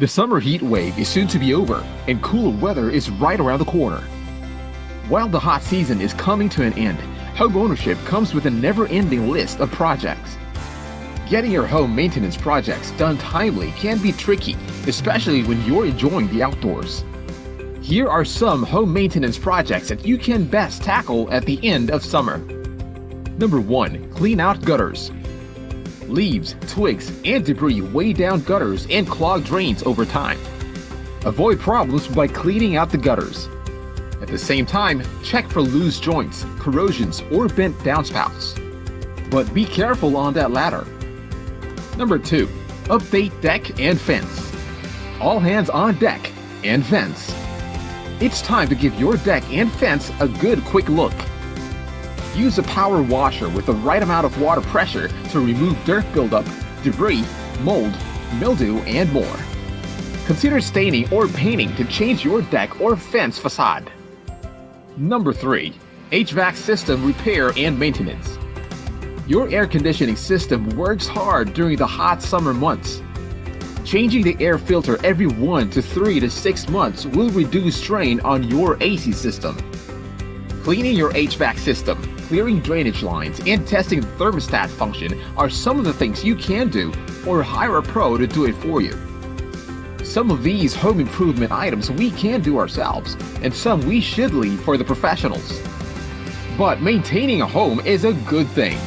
The summer heat wave is soon to be over, and cooler weather is right around the corner. While the hot season is coming to an end, homeownership comes with a never-ending list of projects. Getting your home maintenance projects done timely can be tricky, especially when you're enjoying the outdoors. Here are some home maintenance projects that you can best tackle at the end of summer. Number 1. Clean out gutters. Leaves, twigs, and debris weigh down gutters and clog drains over time. Avoid problems by cleaning out the gutters. At the same time, check for loose joints, corrosions, or bent downspouts. But be careful on that latter. Number 2. Update deck and fence. All hands on deck and fence. It's time to give your deck and fence a good quick look. Use a power washer with the right amount of water pressure to remove dirt buildup, debris, mold, mildew, and more. Consider staining or painting to change your deck or fence facade. Number 3. HVAC system repair and maintenance. Your air conditioning system works hard during the hot summer months. Changing the air filter every 1 to 3 to 6 months will reduce strain on your AC system. Cleaning your HVAC system, clearing drainage lines, and testing the thermostat function are some of the things you can do, or hire a pro to do it for you. Some of these home improvement items we can do ourselves, and some we should leave for the professionals. But maintaining a home is a good thing.